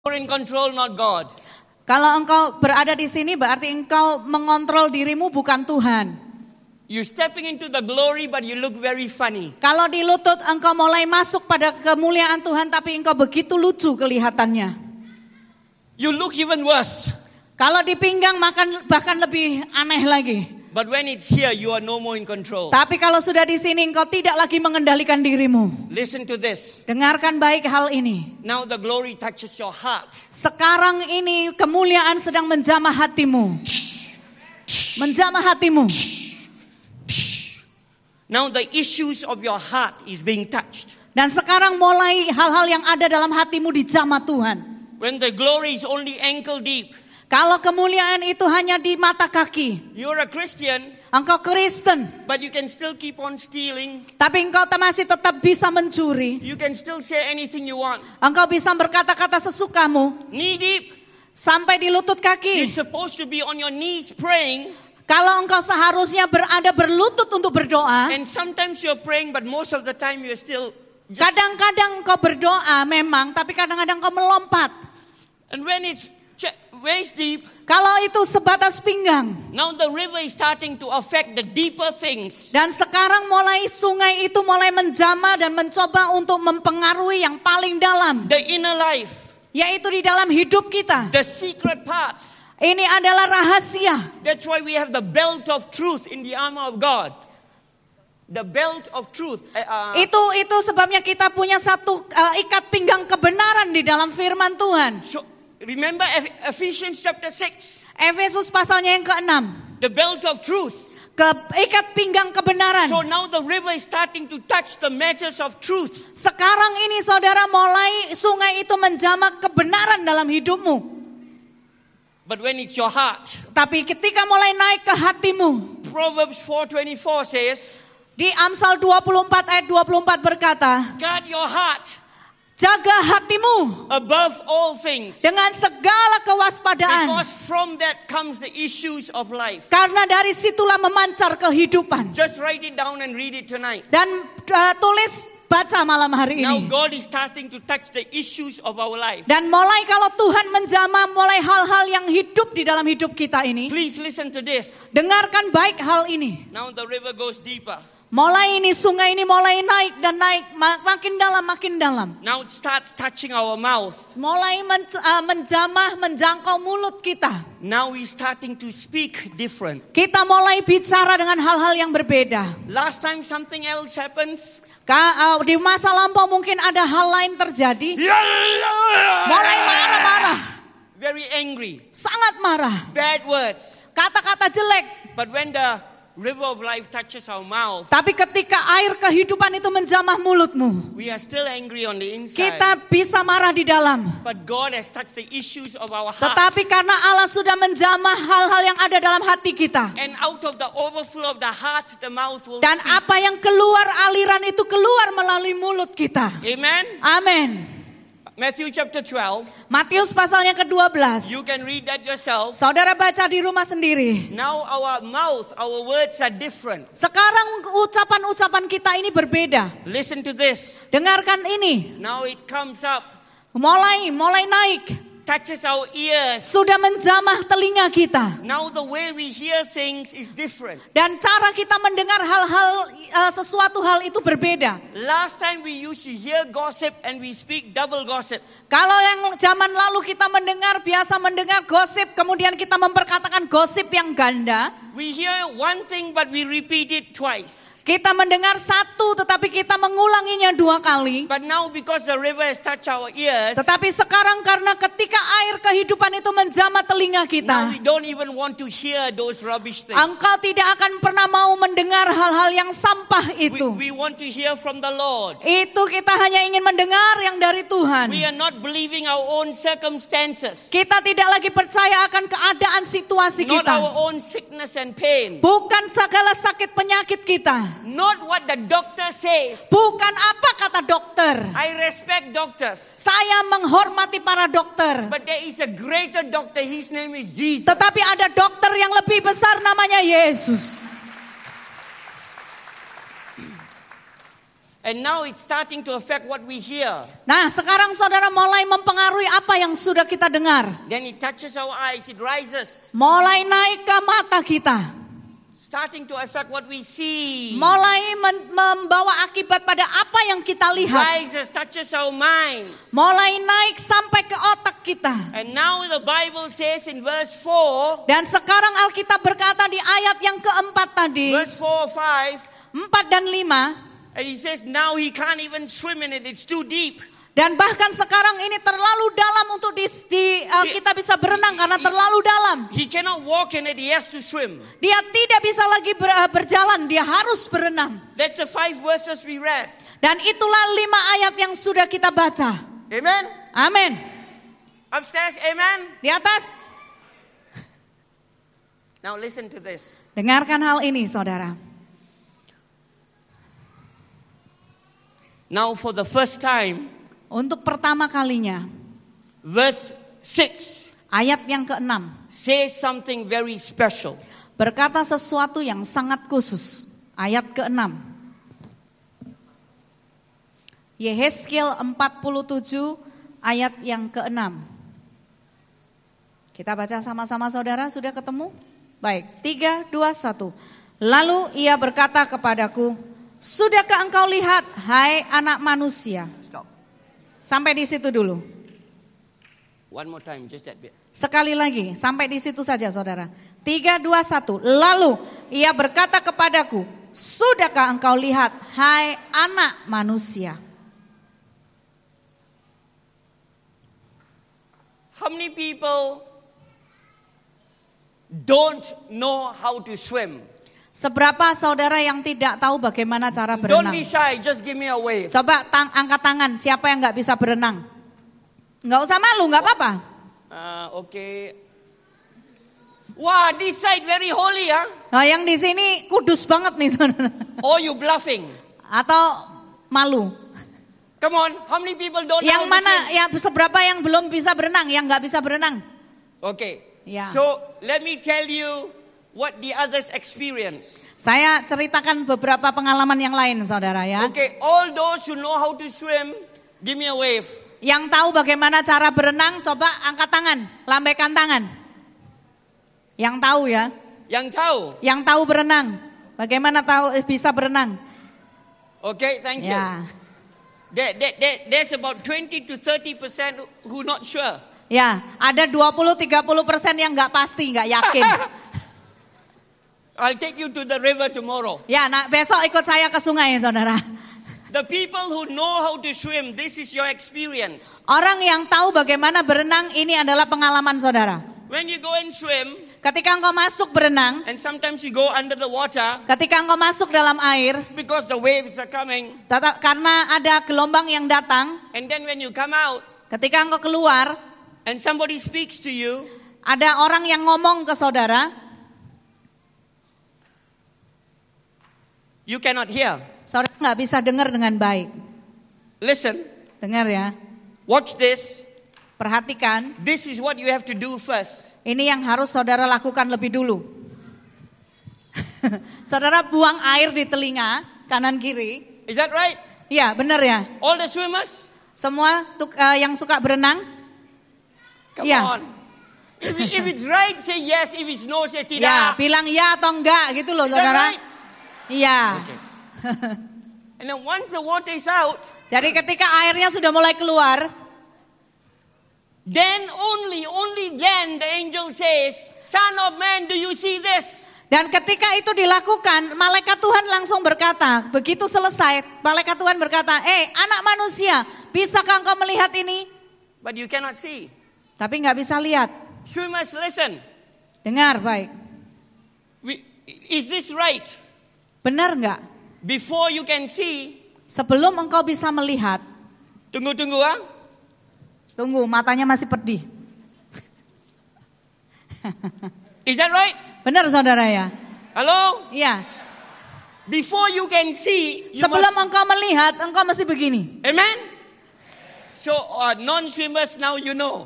You're in control, not God. Kalau engkau berada di sini berarti engkau mengontrol dirimu, bukan Tuhan. You're stepping into the glory, but you look very funny. Kalau di lutut engkau mulai masuk pada kemuliaan Tuhan, tapi engkau begitu lucu kelihatannya. You look even worse. Kalau di pinggang bahkan lebih aneh lagi. But when it's here, you are no more in control. Tapi kalau sudah di sini engkau tidak lagi mengendalikan dirimu. Listen to this. Dengarkan baik hal ini. Now the glory touches your heart. Sekarang ini kemuliaan sedang menjamah hatimu. Menjamah hatimu. Now the issues of your heart is being touched. Dan sekarang mulai hal-hal yang ada dalam hatimu dijamah Tuhan. When the glory is only ankle deep. Kalau kemuliaan itu hanya di mata kaki. You're a Christian. Engkau Kristen. But you can still keep on stealing. Tapi engkau masih tetap bisa mencuri. You can still say anything you want. Engkau bisa berkata-kata sesukamu. Knee deep. Sampai di lutut You're kaki. supposed to be on your knees praying. Kalau engkau seharusnya berada berlutut untuk berdoa. And sometimes you're praying, but most of the time you're still. Kadang-kadang engkau berdoa memang, tapi kadang-kadang engkau melompat. And when it's waist deep. Kalau itu sebatas pinggang. Now the river is starting to affect the deeper things. Dan sekarang mulai sungai itu mulai menjamah dan mencoba untuk mempengaruhi yang paling dalam. The inner life. Yaitu di dalam hidup kita. The secret parts. Ini adalah rahasia. That's why we have the belt of truth in the armor of God. The belt of truth. Itu sebabnya kita punya satu ikat pinggang kebenaran di dalam firman Tuhan. So, remember Ephesians chapter 6. Efesus pasalnya yang ke-6. The belt of truth. Ikat pinggang kebenaran. So now the river is starting to touch the matters of truth. Sekarang ini saudara mulai sungai itu menjamah kebenaran dalam hidupmu. But when it's your heart. Tapi ketika mulai naik ke hatimu. Proverbs 4:24 says. Di Amsal 24 ayat 24 berkata. Guard your heart. Jaga hatimu above all things. Dengan segala kewaspadaan. Because from that comes the issues of life. Karena dari situlah memancar kehidupan. Just write it down and read it tonight. Dan tulis, baca malam hari ini. Now God is starting to touch the issues of our life. Dan mulai kalau Tuhan menjamah mulai hal-hal yang hidup di dalam hidup kita ini. Please listen to this. Dengarkan baik hal ini. Now the river goes deeper. Mulai ini sungai ini mulai naik dan naik makin dalam makin dalam. Now it starts touching our mouth. Mulai menjamah menjangkau mulut kita. Now we starting to speak different. Kita mulai bicara dengan hal-hal yang berbeda. Last time something else happens. Di masa lampau mungkin ada hal lain terjadi. Mulai marah-marah. Very angry. Sangat marah. Bad words. Kata-kata jelek. But when the river of life touches our mouth. Tapi ketika air kehidupan itu menjamah mulutmu. We are still angry on the inside. Kita bisa marah di dalam. But God has touched the issues of our heart. Tetapi karena Allah sudah menjamah hal-hal yang ada dalam hati kita. And out of the overflow of the heart, the mouth will Dan speak. apa yang keluar, aliran itu keluar melalui mulut kita. Amen. Amin. Matthew chapter 12. Matius pasalnya ke-12. You can read that yourself. Saudara baca di rumah sendiri. Now our mouth, our words are different. Sekarang ucapan-ucapan kita ini berbeda. Listen to this. Dengarkan ini. Now it comes up. Mulai naik. Touches our ears. Sudah menjamah telinga kita. Now the way we hear things is different. Dan cara kita mendengar hal-hal, sesuatu hal itu berbeda. Last time we used to hear gossip and we speak double gossip. Kalau yang zaman lalu kita biasa mendengar gosip, kemudian kita memperkatakan gosip yang ganda. We hear one thing but we repeat it twice. Kita mendengar satu tetapi kita mengulanginya 2 kali. But now because the river has touched our ears. Tetapi sekarang karena ketika air kehidupan itu menjamah telinga Now kita. we don't even want to hear those rubbish things. Engkau tidak akan pernah mau mendengar hal-hal yang sampah itu. We want to hear from the Lord. Itu kita hanya ingin mendengar yang dari Tuhan. We are not believing our own circumstances. Kita tidak lagi percaya akan keadaan situasi Not kita. our own sickness and pain. Bukan segala sakit penyakit kita. Not what the doctor says. Bukan apa kata dokter. I respect doctors. Saya menghormati para dokter. But there is a greater doctor. His name is Jesus. Tetapi ada dokter yang lebih besar namanya Yesus. And now it's starting to affect what we hear. Nah, sekarang saudara mulai mempengaruhi apa yang sudah kita dengar. Then it touches our eyes, it rises. Mulai naik ke mata kita. Starting to affect what we see. Mulai membawa akibat pada apa yang kita lihat. Rises, touches our minds. Mulai naik sampai ke otak kita. And now the Bible says in verse 4. Dan sekarang Alkitab berkata di ayat yang keempat tadi. Verse 4, 5. 4 dan 5. And he says now he can't even swim in it. It's too deep. Dan bahkan sekarang ini terlalu dalam untuk kita bisa berenang karena terlalu dalam. He cannot walk in it. He has to swim. Dia tidak bisa lagi berjalan. Dia harus berenang. That's the 5 verses we read. Dan itulah 5 ayat yang sudah kita baca. Amen. Amin. Upstairs, amen. Di atas. Now listen to this. Dengarkan hal ini, saudara. Now for the first time, untuk pertama kalinya, verse 6, ayat yang ke-6, says something very special. Berkata sesuatu yang sangat khusus. Ayat ke-6. Yehezkiel 47 ayat yang ke-6. Kita baca sama-sama saudara, sudah ketemu? Baik, 3, 2, 1. Lalu ia berkata kepadaku, sudahkah engkau lihat, hai anak manusia? Stop. Sampai di situ dulu. One more time, just that bit. Sekali lagi, sampai di situ saja saudara. 3, 2, 1. Lalu ia berkata kepadaku, sudahkah engkau lihat, hai anak manusia? How many people don't know how to swim? Seberapa saudara yang tidak tahu bagaimana cara Don't berenang? be shy, just give me a wave. Coba angkat tangan, siapa yang nggak bisa berenang? Nggak usah malu, nggak apa-apa. Okay. Wah, this side very holy, huh? Nah, yang di sini kudus banget nih saudara. Or you bluffing? Atau malu? Come on, how many people don't know Yang how to mana? swim? Ya seberapa yang belum bisa berenang, yang nggak bisa berenang? Okay. Ya. So let me tell you what the others experience. Saya ceritakan beberapa pengalaman yang lain saudara ya. Okay, all those who know how to swim, give me a wave. Yang tahu bagaimana cara berenang, coba angkat tangan, lambaikan tangan. Yang tahu ya, Yang tahu. yang tahu berenang. Bagaimana tahu bisa berenang? Okay, thank you. Ya, There's about 20 to 30% who not sure. ya, ada 20-30% yang nggak pasti, nggak yakin. I'll take you to the river tomorrow. Ya, nah besok ikut saya ke sungai saudara. The people who know how to swim, this is your experience. Orang yang tahu bagaimana berenang ini adalah pengalaman saudara. When you go and swim, Ketika engkau masuk berenang, and sometimes you go under the water, ketika engkau masuk dalam air, because the waves are coming, karena ada gelombang yang datang, and then when you come out, ketika engkau keluar, and somebody speaks to you, ada orang yang ngomong ke saudara, you cannot hear. saudara nggak bisa dengar dengan baik. Listen, Dengar ya, watch this. perhatikan. This is what you have to do first. Ini yang harus saudara lakukan lebih dulu. Saudara buang air di telinga, kanan kiri. Is that right? Iya benar ya. All the swimmers? Semua yang suka berenang. Come Yeah. on. If it's right, say yes. If it's no, say tidak. Ya, bilang ya atau enggak gitu loh Is that saudara. right? Iya. And then once the water is out, Jadi ketika airnya sudah mulai keluar, then only then the angel says, Son of man, do you see this? dan ketika itu dilakukan, malaikat Tuhan langsung berkata, begitu selesai, malaikat Tuhan berkata, anak manusia, bisakah engkau melihat ini? But you cannot see. Tapi nggak bisa lihat. Swimmers, listen. Dengar baik. Is this right? Benar nggak? Before you can see, Sebelum engkau bisa melihat, tunggu, ah. tunggu, matanya masih pedih. Is that right? Benar saudara ya? Hello? Iya. Before you can see, you Sebelum must, engkau melihat, engkau mesti begini. amen? So non-swimmers now you know.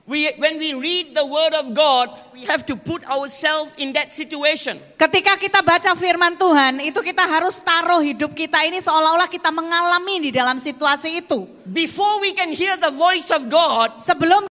When we read the word of God, we have to put ourselves in that situation. Ketika kita baca firman Tuhan, itu kita harus taruh hidup kita ini seolah-olah kita mengalami di dalam situasi itu. Before we can hear the voice of God, Sebelum